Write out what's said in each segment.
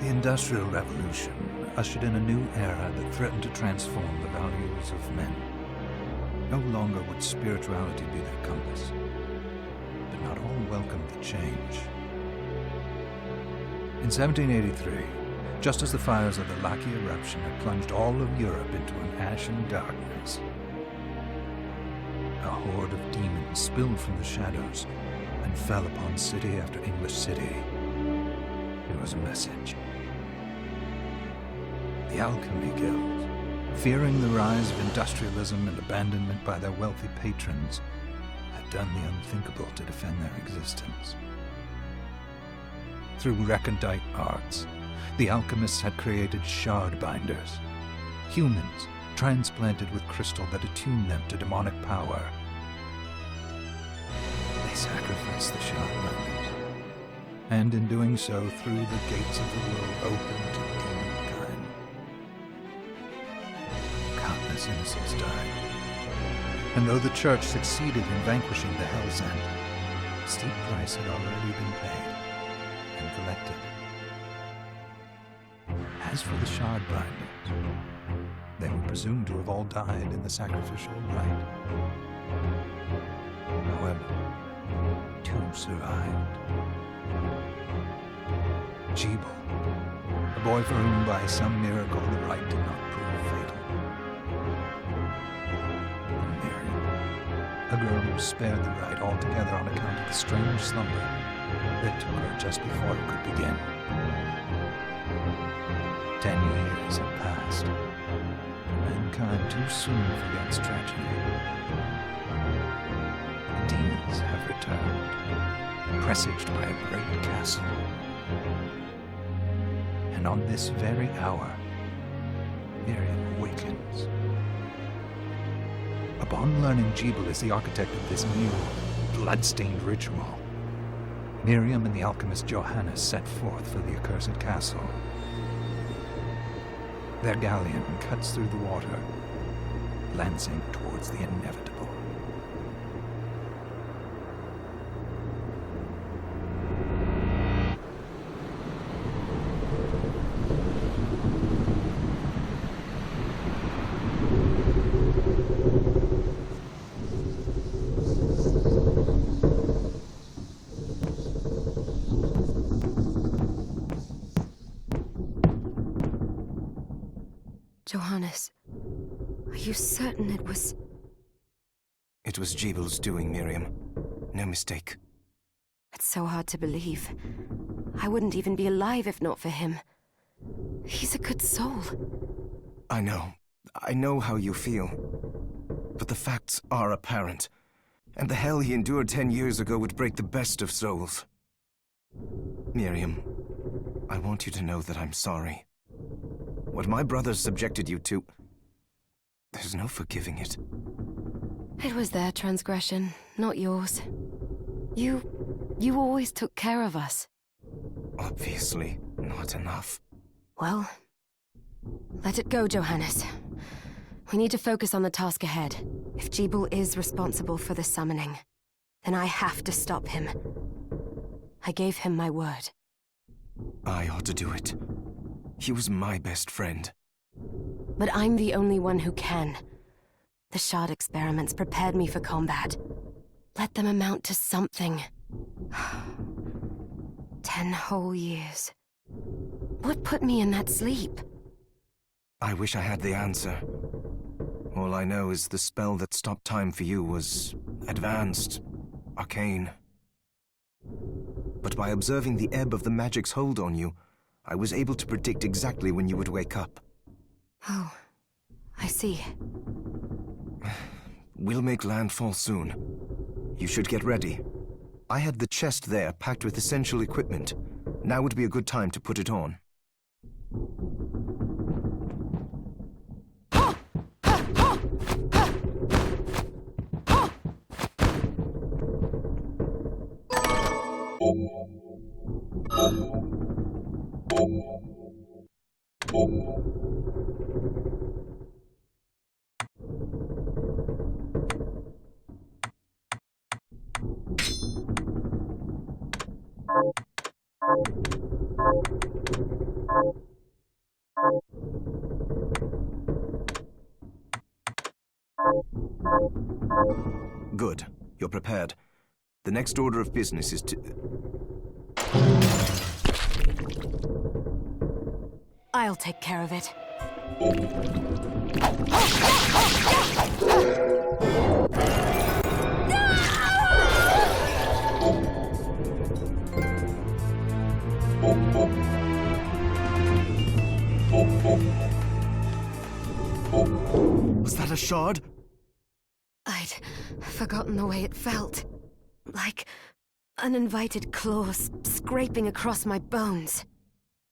The Industrial Revolution ushered in a new era that threatened to transform the values of men. No longer would spirituality be their compass, but not all welcomed the change. In 1783, just as the fires of the Laki eruption had plunged all of Europe into an ashen darkness, a horde of demons spilled from the shadows and fell upon city after English city. It was a message. The Alchemy Guild, fearing the rise of industrialism and abandonment by their wealthy patrons, had done the unthinkable to defend their existence. Through recondite arts, the alchemists had created shard binders, humans transplanted with crystal that attuned them to demonic power. They sacrificed the shard binders, and in doing so threw the gates of the world open to demonkind. Countless innocents died, and though the church succeeded in vanquishing the Hell's End, a steep price had already been paid and collected. As for the shard binders, they were presumed to have all died in the sacrificial rite. However, two survived. Jebel, a boy for whom by some miracle the rite did not prove fatal. And Miriam, a girl who was spared the rite altogether on account of the strange slumber that took her just before it could begin. 10 years have passed. Mankind too soon forgets tragedy. The demons have returned, presaged by a great castle. And on this very hour, Miriam awakens. Upon learning Jebel is the architect of this new, blood-stained ritual, Miriam and the alchemist Johannes set forth for the accursed castle. Their galleon cuts through the water, lancing towards the inevitable. Johannes, are you certain it was... It was Jebel's doing, Miriam. No mistake. It's so hard to believe. I wouldn't even be alive if not for him. He's a good soul. I know. I know how you feel. But the facts are apparent. And the hell he endured 10 years ago would break the best of souls. Miriam, I want you to know that I'm sorry. What my brothers subjected you to, there's no forgiving it. It was their transgression, not yours. You always took care of us. Obviously, not enough. Well, let it go, Johannes. We need to focus on the task ahead. If Jebel is responsible for the summoning, then I have to stop him. I gave him my word. I ought to do it. He was my best friend. But I'm the only one who can. The shard experiments prepared me for combat. Let them amount to something. 10 whole years. What put me in that sleep? I wish I had the answer. All I know is the spell that stopped time for you was advanced, arcane. But by observing the ebb of the magic's hold on you, I was able to predict exactly when you would wake up. Oh, I see. We'll make landfall soon. You should get ready. I had the chest there packed with essential equipment. Now would be a good time to put it on. Good. You're prepared. The next order of business is to... I'll take care of it. Was that a shard? I'd forgotten the way it felt. Like uninvited claws scraping across my bones.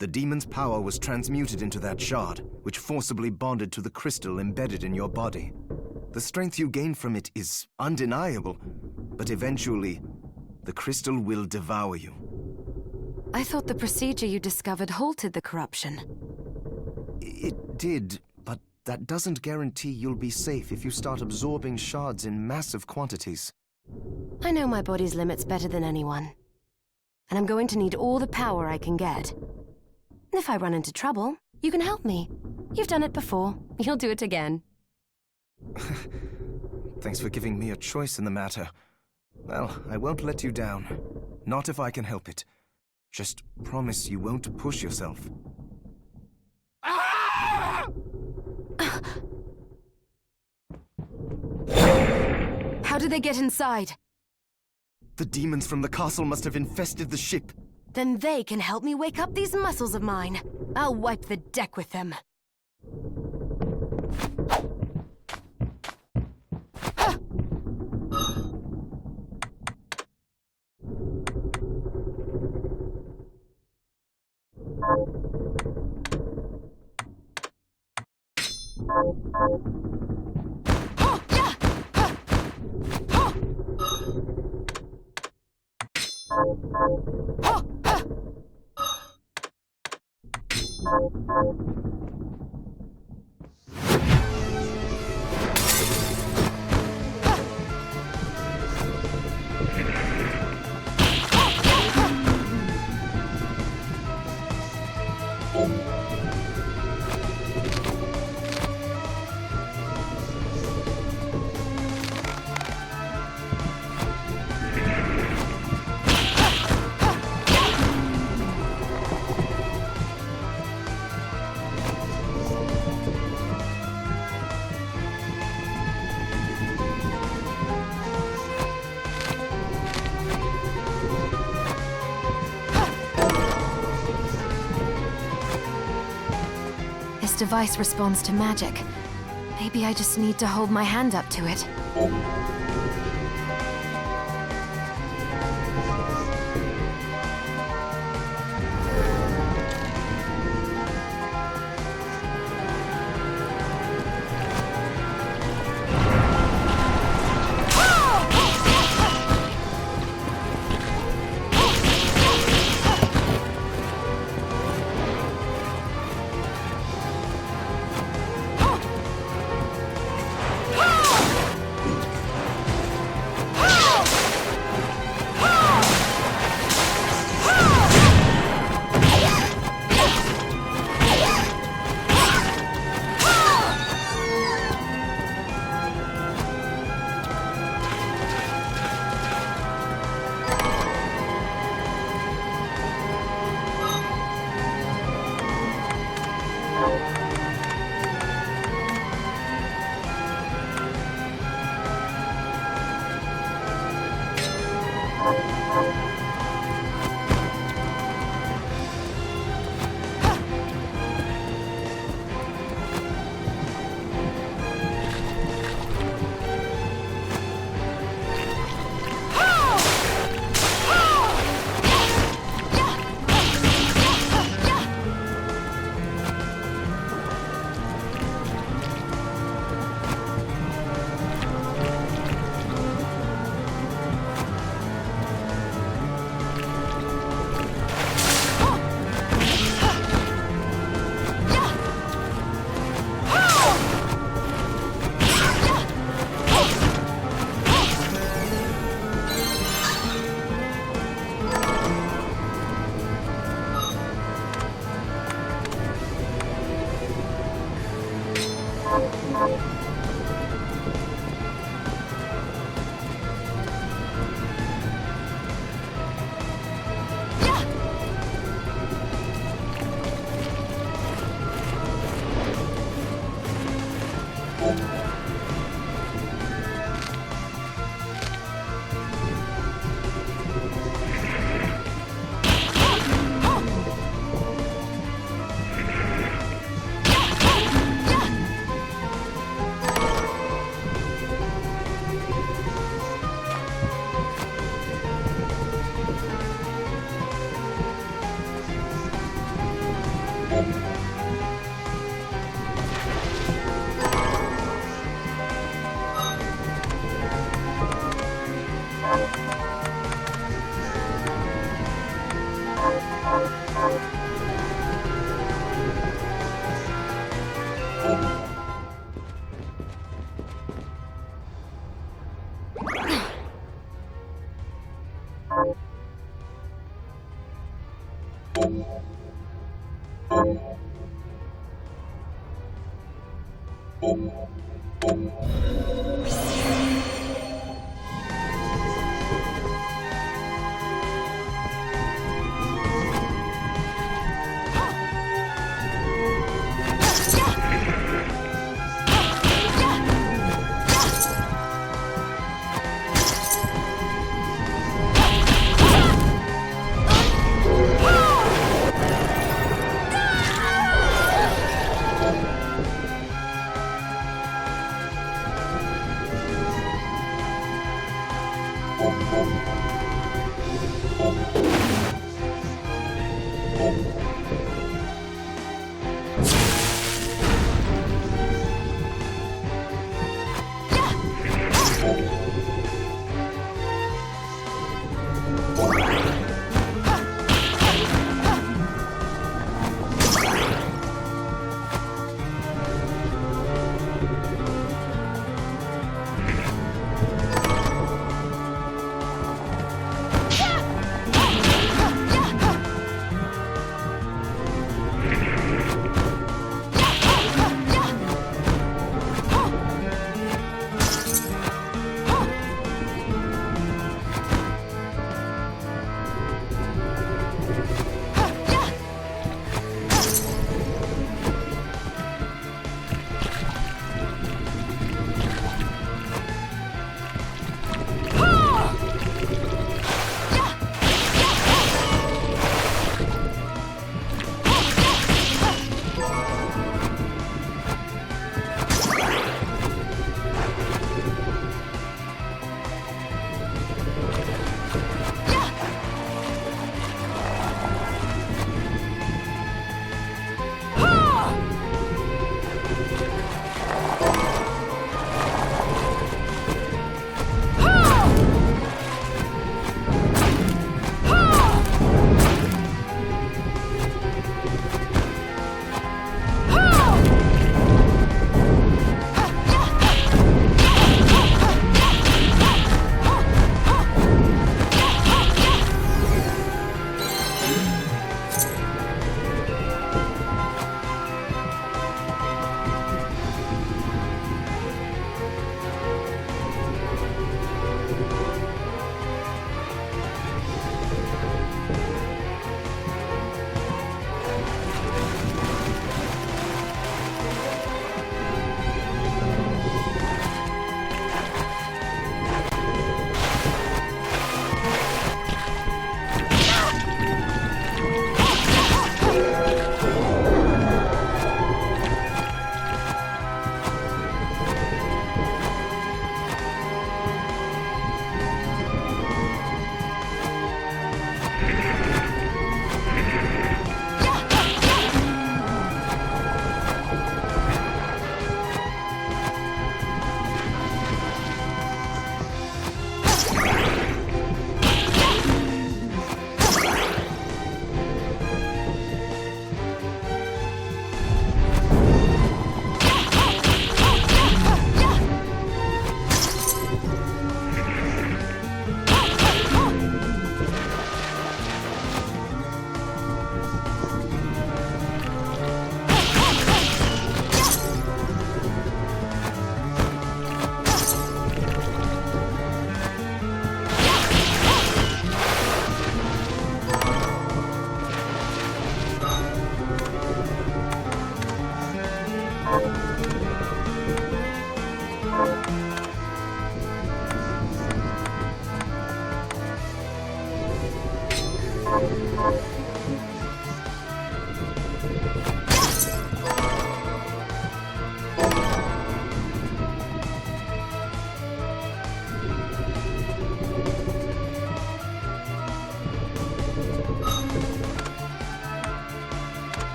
The demon's power was transmuted into that shard, which forcibly bonded to the crystal embedded in your body. The strength you gain from it is undeniable, but eventually, the crystal will devour you. I thought the procedure you discovered halted the corruption. It did, but that doesn't guarantee you'll be safe if you start absorbing shards in massive quantities. I know my body's limits better than anyone. And I'm going to need all the power I can get. If I run into trouble, you can help me. You've done it before. You'll do it again. Thanks for giving me a choice in the matter. Well, I won't let you down. Not if I can help it. Just promise you won't push yourself. How did they get inside? The demons from the castle must have infested the ship. Then they can help me wake up these muscles of mine. I'll wipe the deck with them. This device responds to magic. Maybe I just need to hold my hand up to it.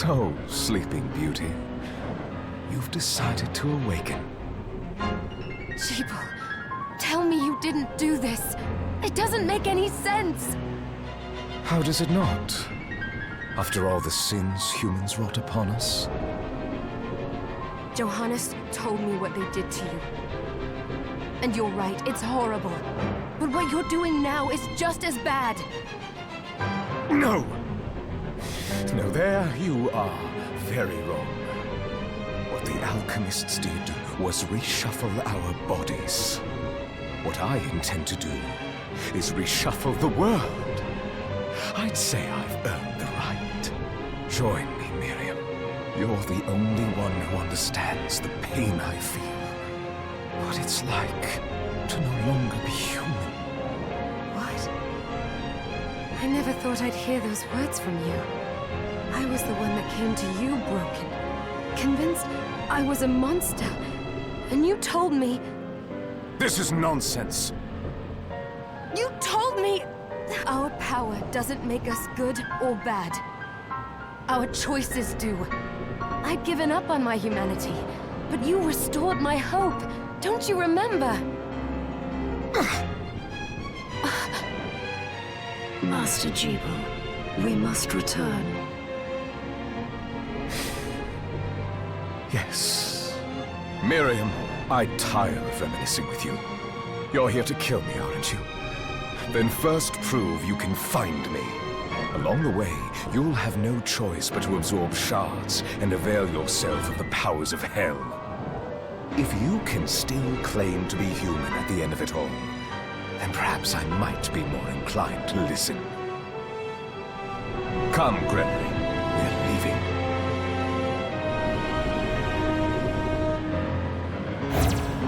So, Sleeping Beauty, you've decided to awaken. Jeeble, tell me you didn't do this. It doesn't make any sense. How does it not? After all the sins humans wrought upon us? Johannes told me what they did to you. And you're right, it's horrible. But what you're doing now is just as bad. No! No, there you are very wrong. What the alchemists did was reshuffle our bodies. What I intend to do is reshuffle the world. I'd say I've earned the right. Join me, Miriam. You're the only one who understands the pain I feel. What it's like to no longer be human. What? I never thought I'd hear those words from you. I was the one that came to you broken, convinced I was a monster. And you told me... This is nonsense. You told me our power doesn't make us good or bad. Our choices do. I'd given up on my humanity, but you restored my hope. Don't you remember? Master Jibal, we must return. Yes. Miriam, I tire of reminiscing with you. You're here to kill me, aren't you? Then first prove you can find me. Along the way, you'll have no choice but to absorb shards and avail yourself of the powers of hell. If you can still claim to be human at the end of it all, then perhaps I might be more inclined to listen. Come, Gremlin. We're leaving.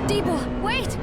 Jibal, wait!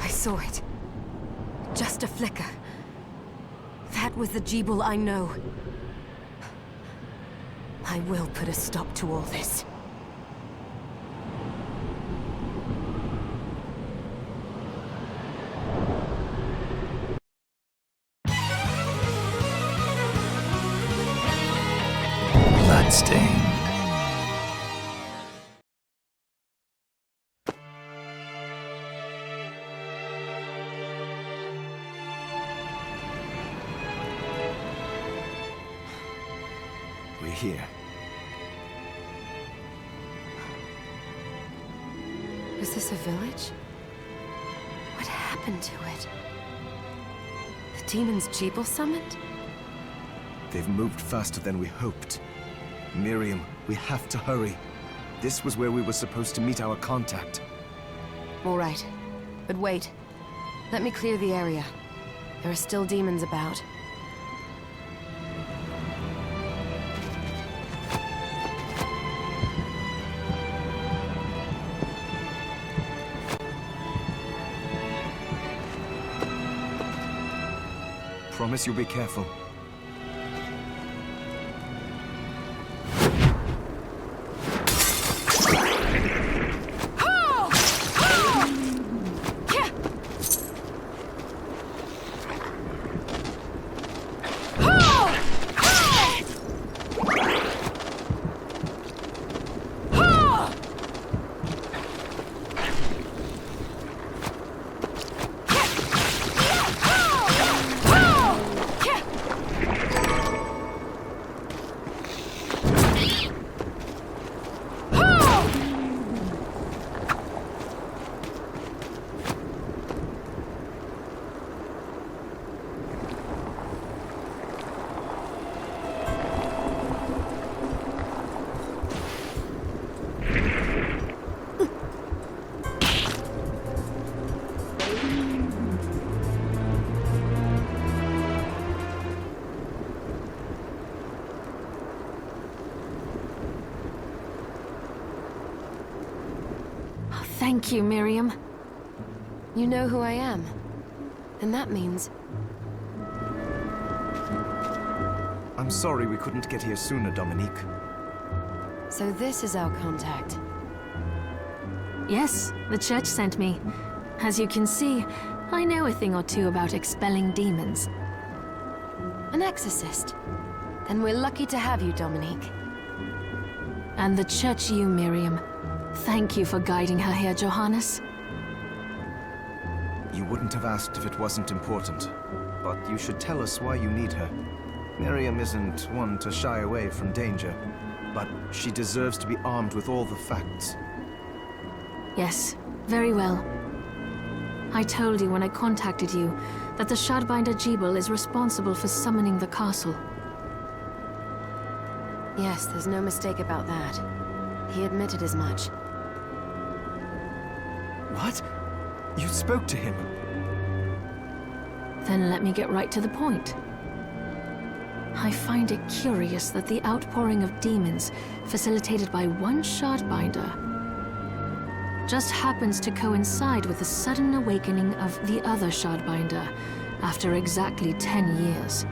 Saw it. Just a flicker. That was the Jibal I know. I will put a stop to all this. Bloodstained. We're here. Was this a village? What happened to it? The demons Jibal summoned? They've moved faster than we hoped. Miriam, we have to hurry. This was where we were supposed to meet our contact. All right. But wait. Let me clear the area. There are still demons about. Promise you'll be careful. Thank you, Miriam. You know who I am. And that means... I'm sorry we couldn't get here sooner, Dominique. So this is our contact. Yes, the church sent me. As you can see, I know a thing or two about expelling demons. An exorcist. Then we're lucky to have you, Dominique. And the church you, Miriam. Thank you for guiding her here, Johannes. You wouldn't have asked if it wasn't important. But you should tell us why you need her. Miriam isn't one to shy away from danger, but she deserves to be armed with all the facts. Yes, very well. I told you when I contacted you that the Shardbinder Jebel is responsible for summoning the castle. Yes, there's no mistake about that. He admitted as much. What? You spoke to him? Then let me get right to the point. I find it curious that the outpouring of demons, facilitated by one Shardbinder, just happens to coincide with the sudden awakening of the other Shardbinder after exactly 10 years.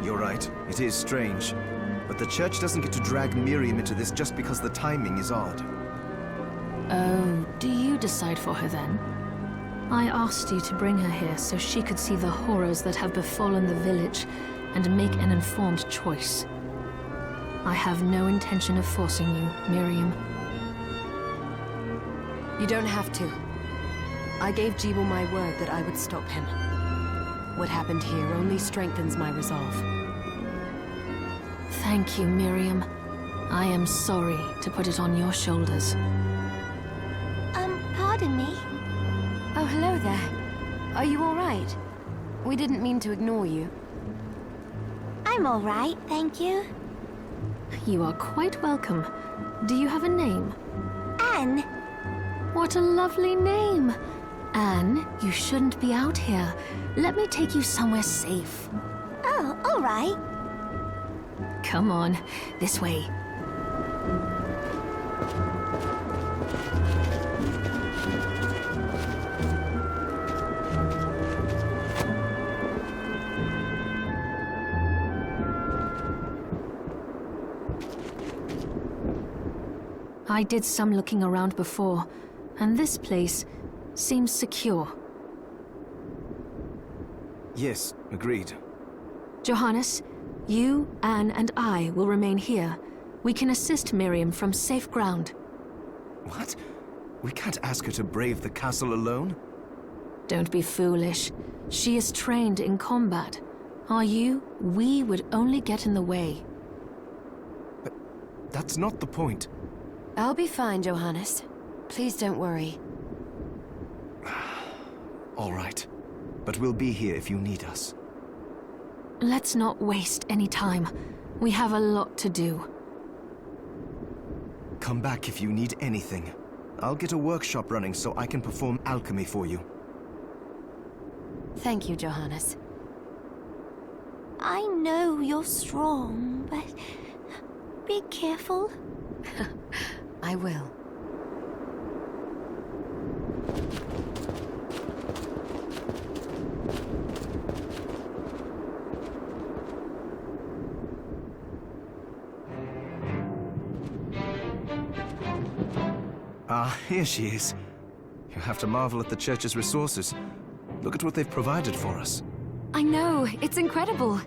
You're right, it is strange. But the church doesn't get to drag Miriam into this just because the timing is odd. Oh, do you decide for her then? I asked you to bring her here so she could see the horrors that have befallen the village and make an informed choice. I have no intention of forcing you, Miriam. You don't have to. I gave Jebel my word that I would stop him. What happened here only strengthens my resolve. Thank you, Miriam. I am sorry to put it on your shoulders. Pardon me? Oh, hello there. Are you all right? We didn't mean to ignore you. I'm all right, thank you. You are quite welcome. Do you have a name? Anne. What a lovely name! Anne, you shouldn't be out here. Let me take you somewhere safe. Oh, all right. Come on, this way. I did some looking around before, and this place seems secure. Yes, agreed. Johannes, you, Anne, and I will remain here. We can assist Miriam from safe ground. What? We can't ask her to brave the castle alone? Don't be foolish. She is trained in combat. Are you? We would only get in the way. But that's not the point. I'll be fine, Johannes. Please don't worry. All right. But we'll be here if you need us. Let's not waste any time. We have a lot to do. Come back if you need anything. I'll get a workshop running so I can perform alchemy for you. Thank you, Johannes. I know you're strong, but be careful. I will. Ah, here she is. You have to marvel at the church's resources. Look at what they've provided for us. I know, it's incredible.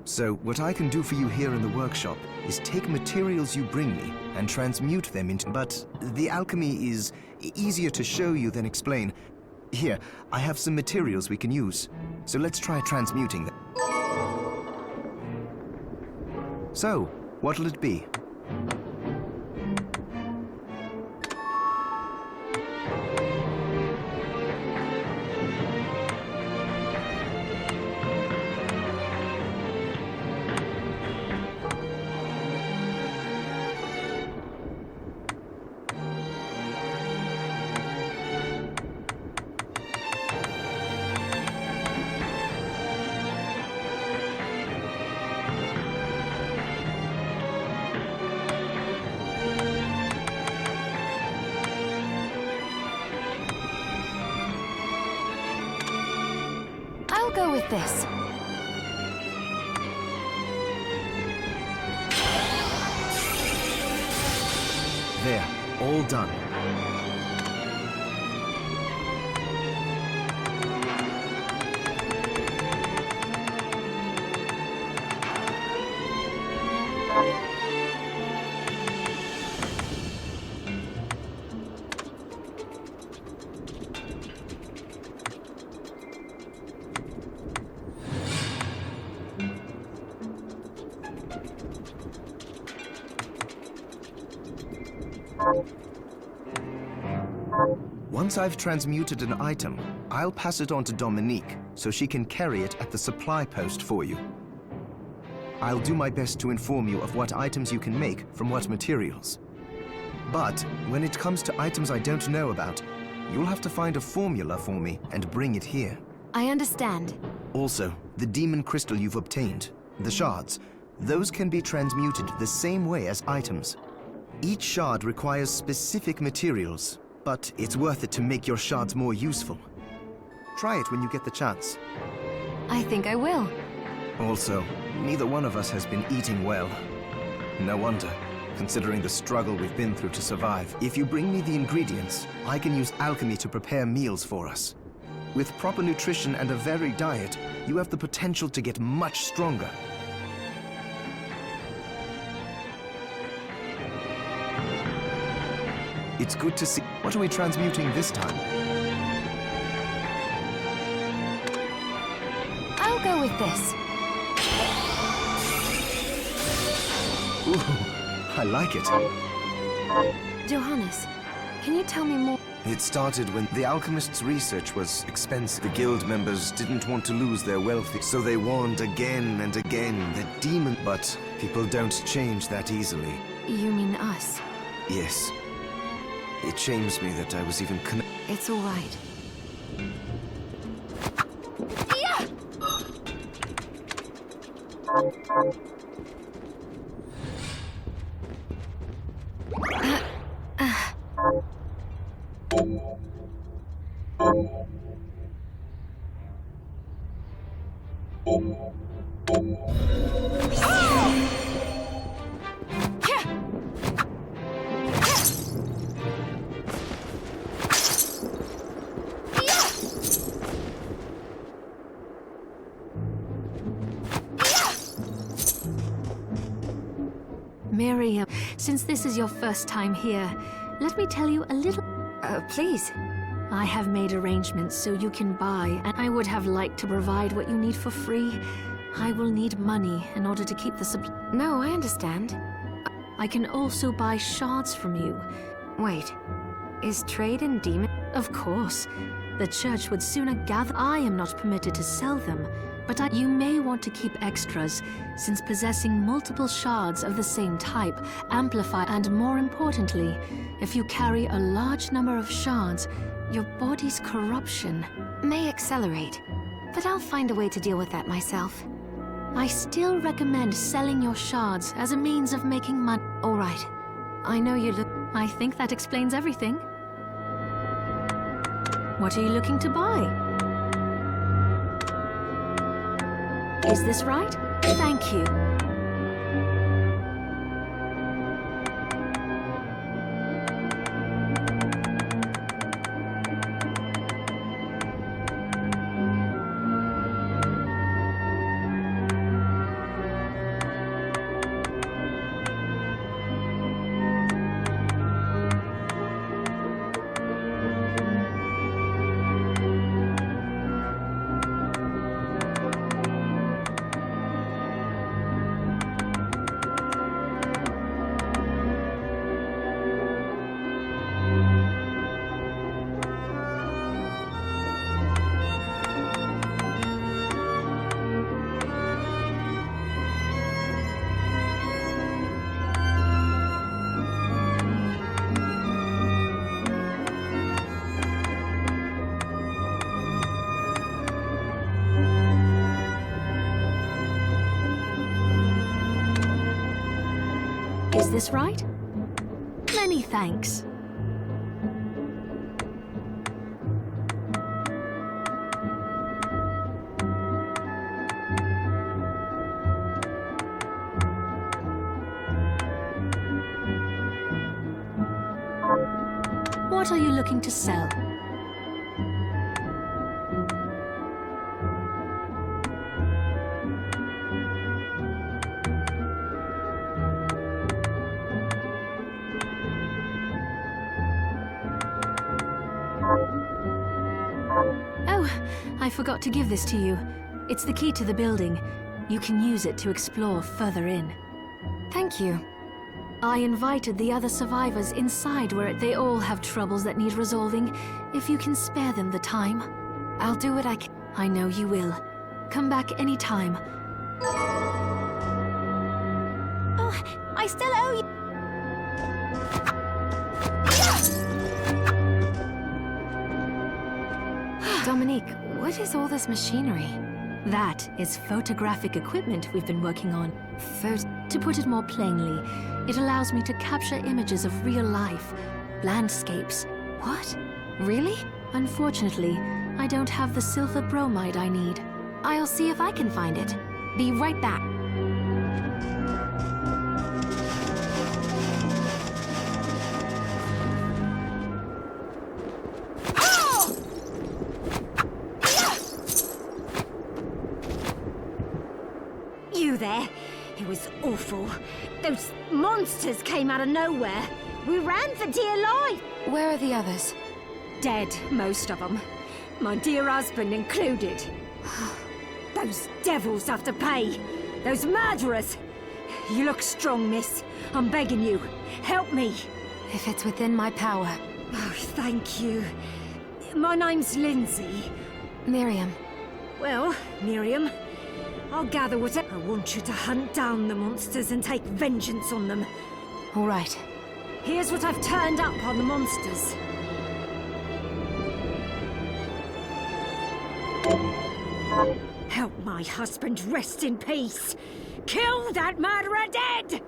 So, what I can do for you here in the workshop is take materials you bring me and transmute them into... But the alchemy is easier to show you than explain. Here, I have some materials we can use. So let's try transmuting them. So, what'll it be? go with this. There, all done. Once I've transmuted an item, I'll pass it on to Dominique, so she can carry it at the supply post for you. I'll do my best to inform you of what items you can make from what materials. But when it comes to items I don't know about, you'll have to find a formula for me and bring it here. I understand. Also, the demon crystal you've obtained, the shards, those can be transmuted the same way as items. Each shard requires specific materials, but it's worth it to make your shards more useful. Try it when you get the chance. I think I will. Also, neither one of us has been eating well. No wonder, considering the struggle we've been through to survive. If you bring me the ingredients, I can use alchemy to prepare meals for us. With proper nutrition and a varied diet, you have the potential to get much stronger. It's good to see. What are we transmuting this time? I'll go with this. Ooh, I like it. Johannes, can you tell me more? It started when the alchemist's research was expensive. The guild members didn't want to lose their wealth, so they warned again and again that demon... But people don't change that easily. You mean us? Yes. It shames me that I was even It's all right. Miriam, since this is your first time here, let me tell you a little... Please. I have made arrangements so you can buy, and I would have liked to provide what you need for free. I will need money in order to keep the supply. No, I understand. I can also buy shards from you. Wait, is trade in demon? Of course. The church would sooner gather. I am not permitted to sell them, but you may want to keep extras, since possessing multiple shards of the same type amplify, and more importantly, if you carry a large number of shards, your body's corruption May accelerate, but I'll find a way to deal with that myself. I still recommend selling your shards as a means of making money. All right. I know you look... I think that explains everything. What are you looking to buy? Is this right? Thank you. Is this right? Many thanks. What are you looking to sell? Oh, I forgot to give this to you. It's the key to the building. You can use it to explore further in. Thank you. I invited the other survivors inside where they all have troubles that need resolving. If you can spare them the time. I'll do what I can. I know you will. Come back anytime. Oh, I still owe you. Dominique, what is all this machinery? That is photographic equipment we've been working on. To put it more plainly, it allows me to capture images of real life, landscapes. What? Really? Unfortunately, I don't have the silver bromide I need. I'll see if I can find it. Be right back. You there? It was awful. Those monsters came out of nowhere. We ran for dear life. Where are the others? Dead, most of them. My dear husband included. Those devils have to pay. Those murderers. You look strong, miss. I'm begging you. Help me. If it's within my power. Oh, thank you. My name's Lindsay. Miriam. Well, Miriam, I'll gather what I want you to hunt down the monsters and take vengeance on them. All right. Here's what I've turned up on the monsters. Help my husband rest in peace. Kill that murderer dead!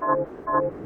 Yeah!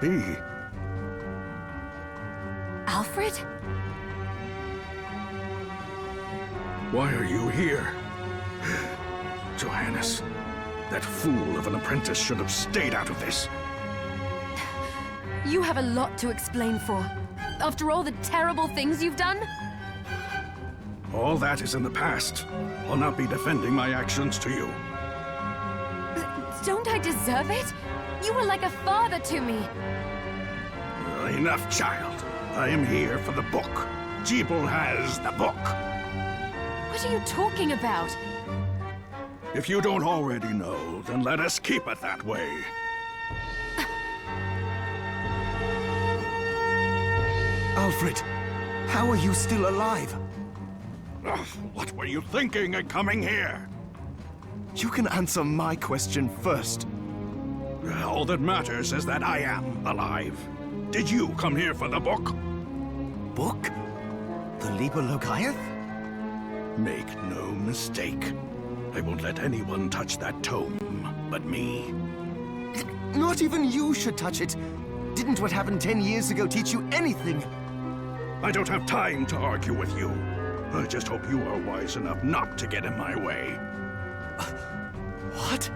He. Alfred? Why are you here? Johannes, that fool of an apprentice should have stayed out of this. You have a lot to explain for. After all the terrible things you've done? All that is in the past. I'll not be defending my actions to you. Don't I deserve it? You were like a father to me. Enough, child. I am here for the book. Jeeble has the book. What are you talking about? If you don't already know, then let us keep it that way. Alfred, how are you still alive? Ugh, what were you thinking in coming here? You can answer my question first. All that matters is that I am alive. Did you come here for the book? Book? The Liber Logaeth? Make no mistake. I won't let anyone touch that tome but me. Not even you should touch it. Didn't what happened 10 years ago teach you anything? I don't have time to argue with you. I just hope you are wise enough not to get in my way. What?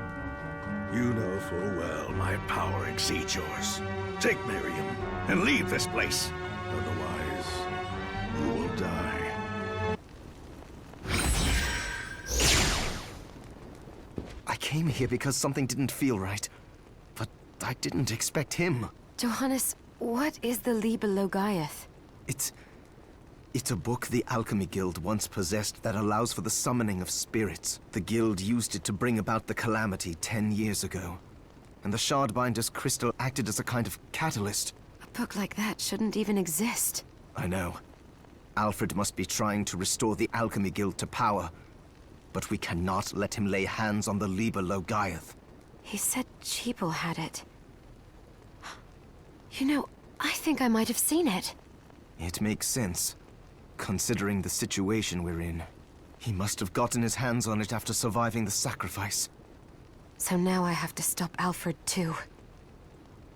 You know full well my power exceeds yours. Take Miriam and leave this place. Otherwise, you will die. I came here because something didn't feel right. But I didn't expect him. Johannes, what is the Liber Logaeth? It's a book the Alchemy Guild once possessed that allows for the summoning of spirits. The Guild used it to bring about the calamity 10 years ago. And the Shardbinder's crystal acted as a kind of catalyst. A book like that shouldn't even exist. I know. Alfred must be trying to restore the Alchemy Guild to power. But we cannot let him lay hands on the Liber Logaeth. He said Jeeble had it. You know, I think I might have seen it. It makes sense, considering the situation we're in. He must have gotten his hands on it after surviving the sacrifice. So now I have to stop Alfred too.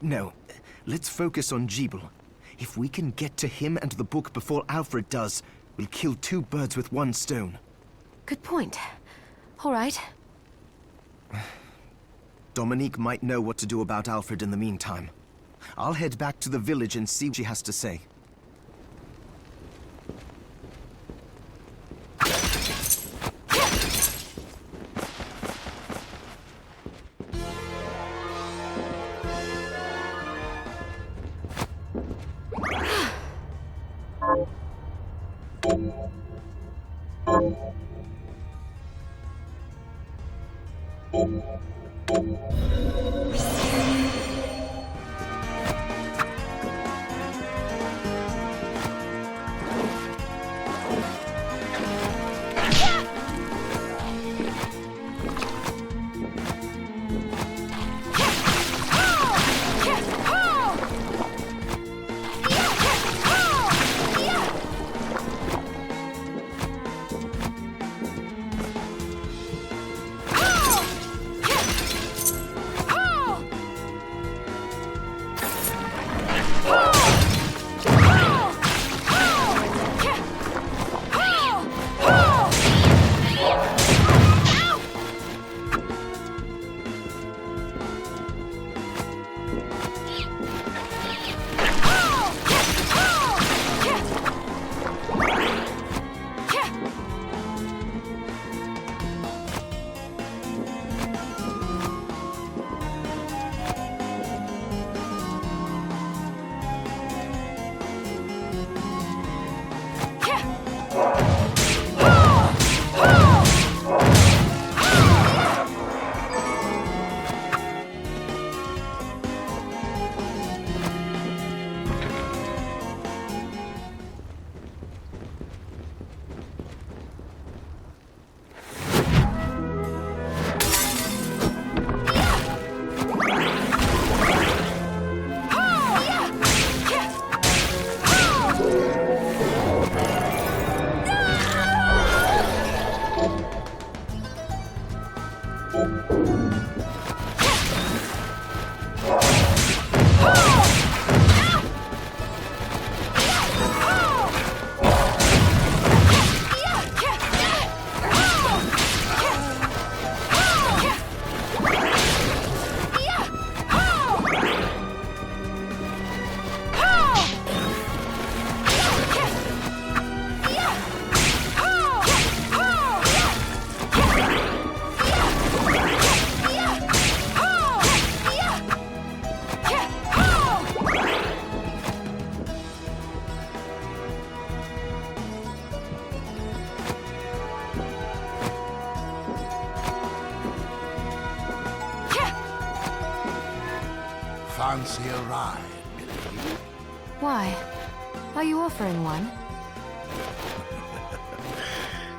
No, let's focus on Jeeble. If we can get to him and the book before Alfred does, we'll kill 2 birds with 1 stone. Good point. All right. Dominique might know what to do about Alfred in the meantime. I'll head back to the village and see what she has to say. fancy a ride, Millie? Why? Are you offering one?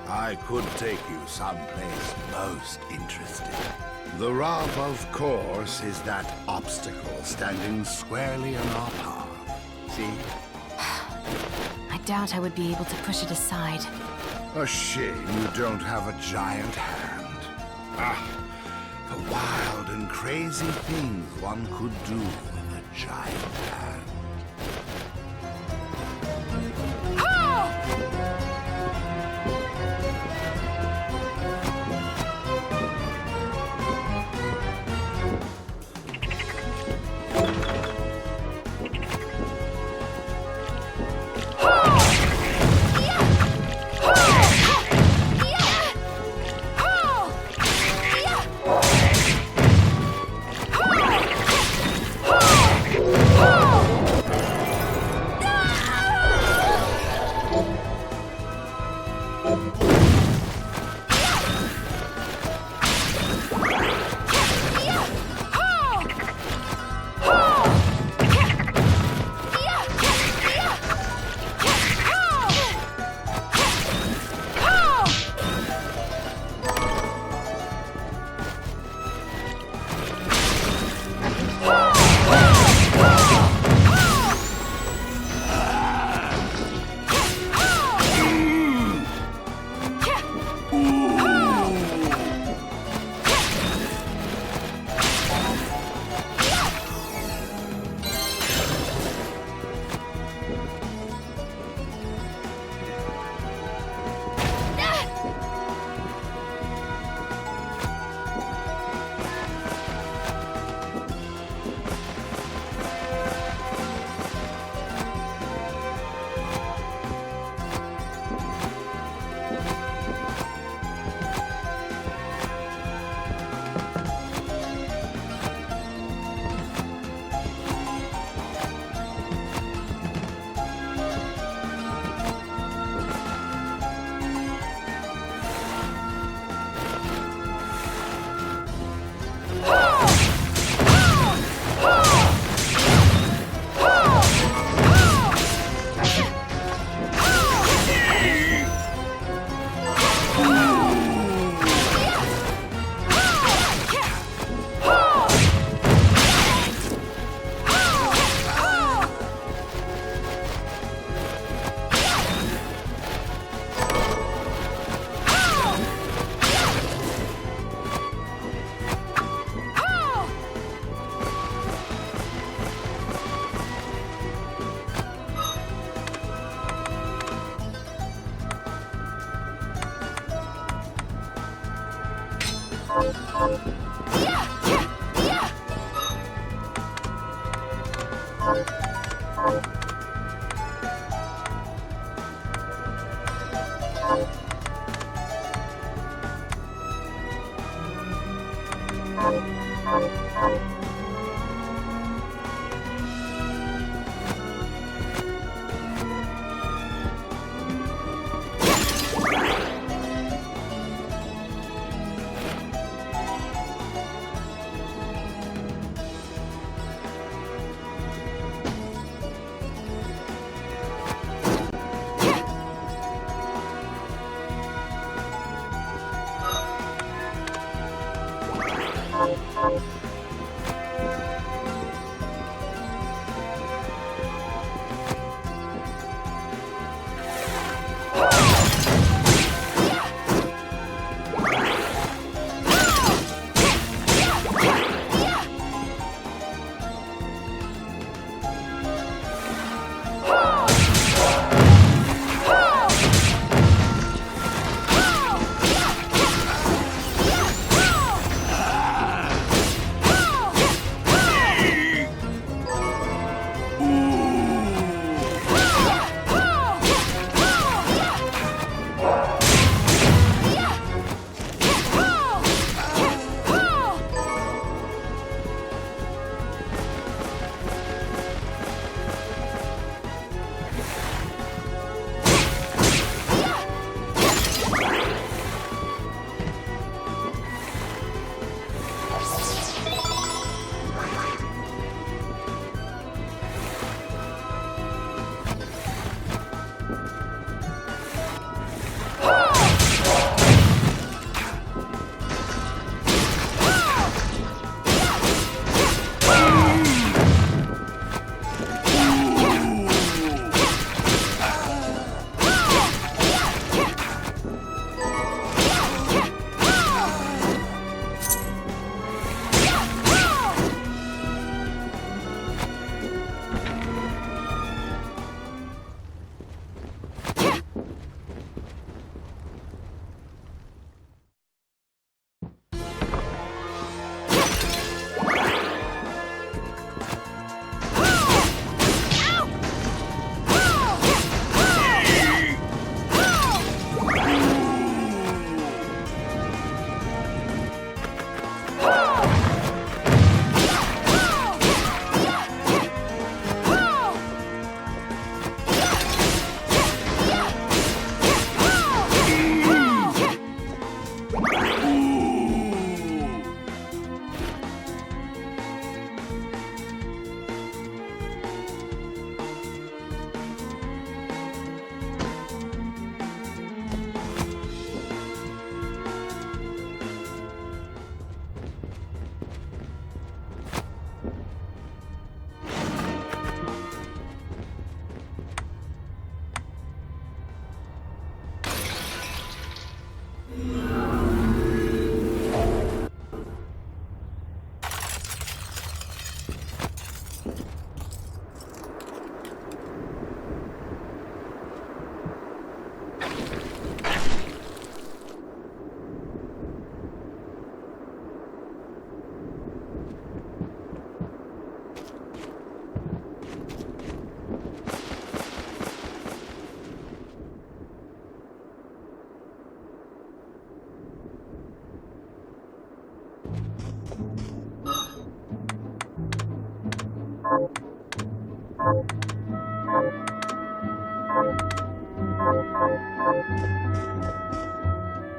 I could take you someplace most interesting. The rub, of course, is that obstacle standing squarely in our path. See? I doubt I would be able to push it aside. A shame you don't have a giant hand. Ah, the wild and crazy things one could do with a giant hand.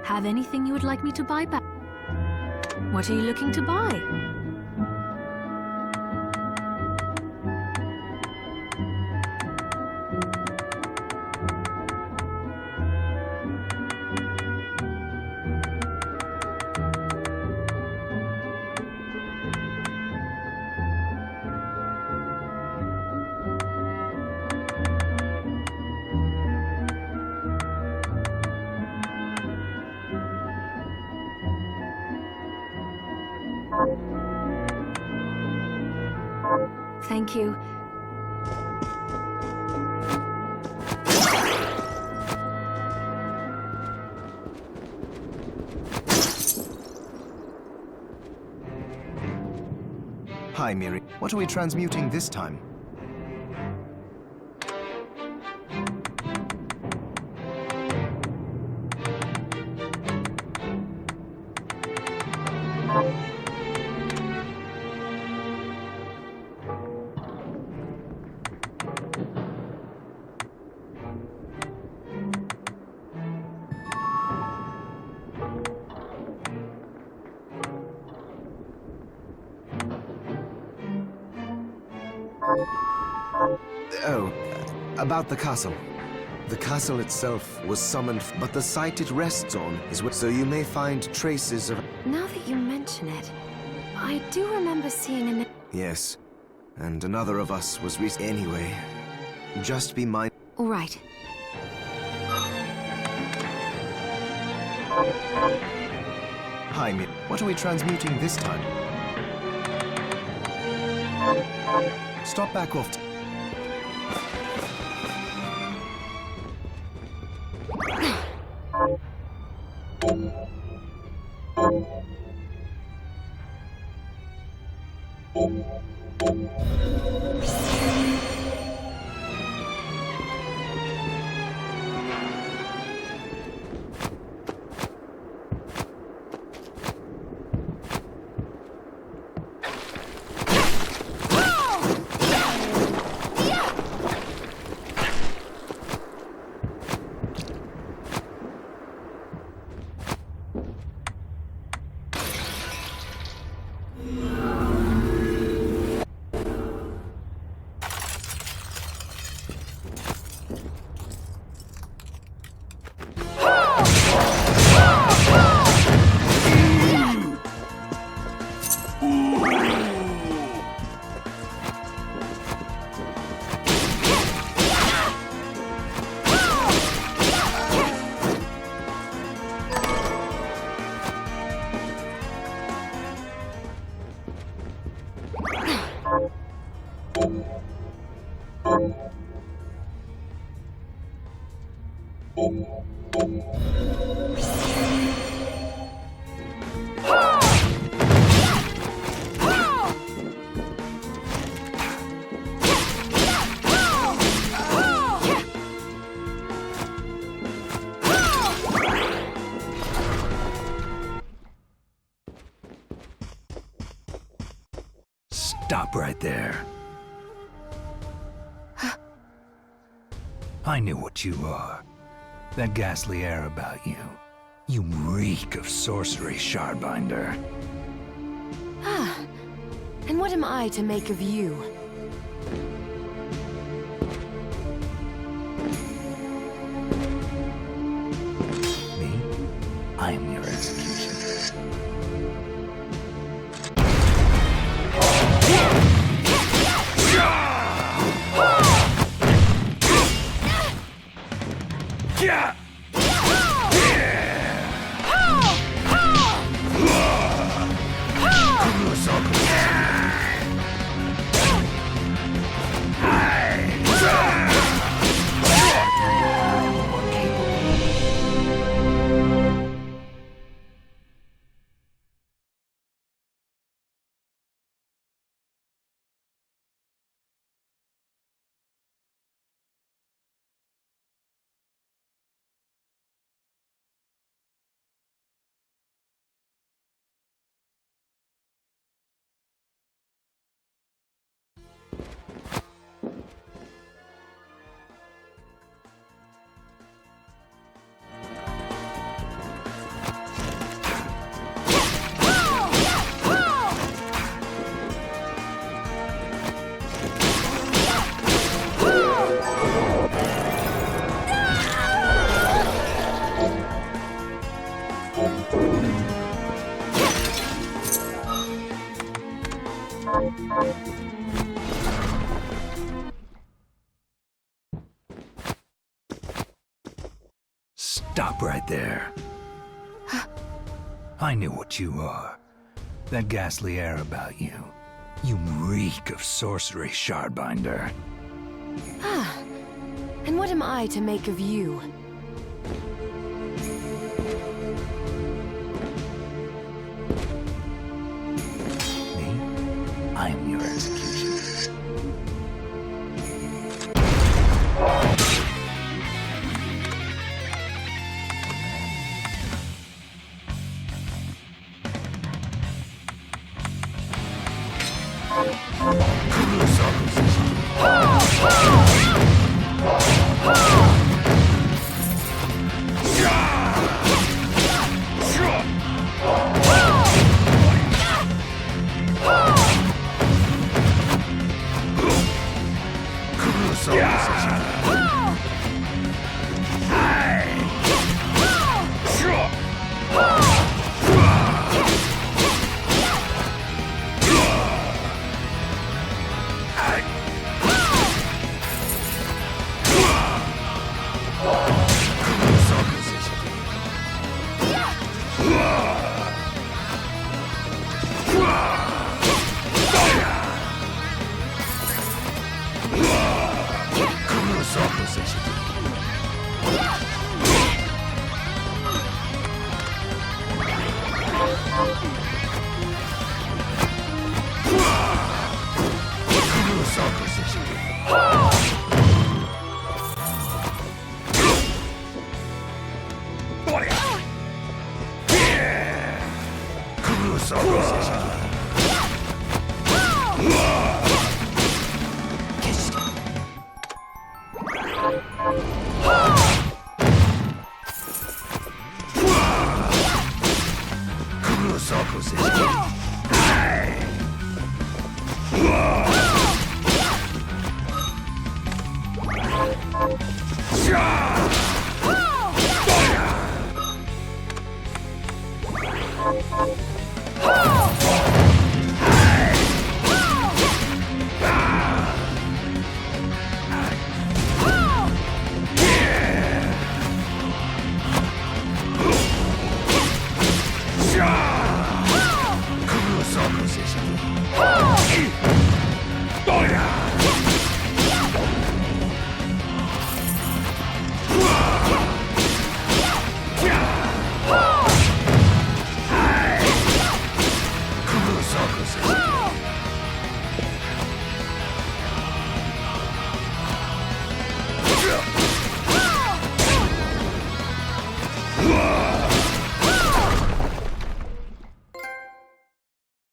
Have anything you would like me to buy back? What are you looking to buy? Thank you. Hi, Miri. What are we transmuting this time? Oh, about the castle. The castle itself was summoned, but the site it rests on is where... So you may find traces of... Now that you mention it, I do remember seeing a... Yes, and another of us was Anyway, just be mindful. All right. Hi, Miri. What are we transmuting this time? Stop back off. Stop right there. I knew what you are. That ghastly air about you. You reek of sorcery, Shardbinder. Ah, and what am I to make of you? Me? I am your executioner. Yeah! Stop right there. I knew what you are. That ghastly air about you. You reek of sorcery, Shardbinder. Ah, and what am I to make of you? Me? I am your executioner.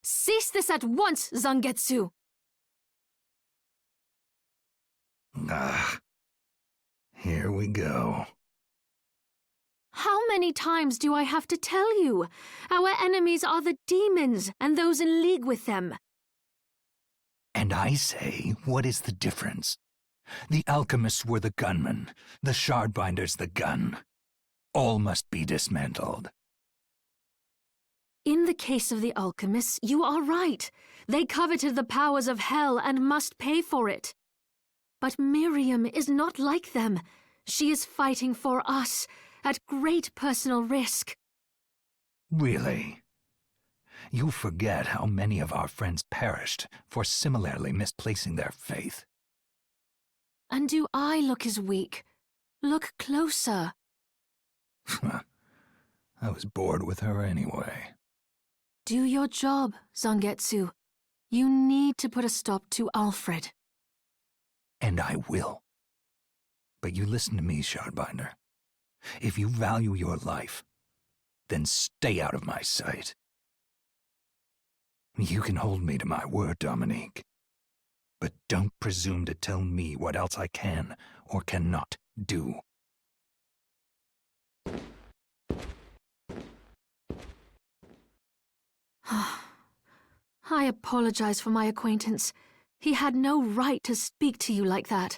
Cease this at once, Zangetsu! Here we go. How many times do I have to tell you? Our enemies are the demons and those in league with them. And I say, what is the difference? The alchemists were the gunmen, the Shardbinders the gun. All must be dismantled. In the case of the alchemists, you are right. They coveted the powers of hell and must pay for it. But Miriam is not like them. She is fighting for us, at great personal risk. Really? You forget how many of our friends perished for similarly misplacing their faith. And do I look as weak? Look closer. I was bored with her anyway. Do your job, Zangetsu. You need to put a stop to Alfred. And I will. But you listen to me, Shardbinder. If you value your life, then stay out of my sight. You can hold me to my word, Dominique. But don't presume to tell me what else I can or cannot do. I apologize for my acquaintance. He had no right to speak to you like that.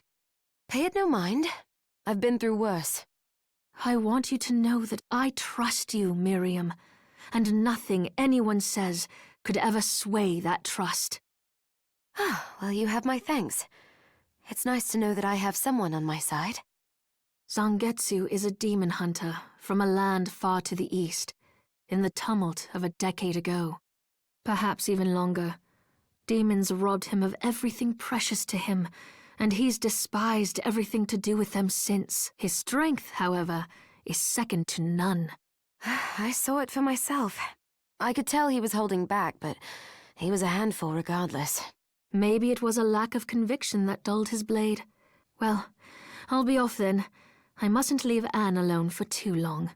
Pay it no mind. I've been through worse. I want you to know that I trust you, Miriam, and nothing anyone says could ever sway that trust. Well, you have my thanks. It's nice to know that I have someone on my side. Zangetsu is a demon hunter from a land far to the east, in the tumult of a decade ago. Perhaps even longer. Demons robbed him of everything precious to him, and he's despised everything to do with them since. His strength, however, is second to none. I saw it for myself. I could tell he was holding back, but he was a handful regardless. Maybe it was a lack of conviction that dulled his blade. Well, I'll be off then. I mustn't leave Anne alone for too long.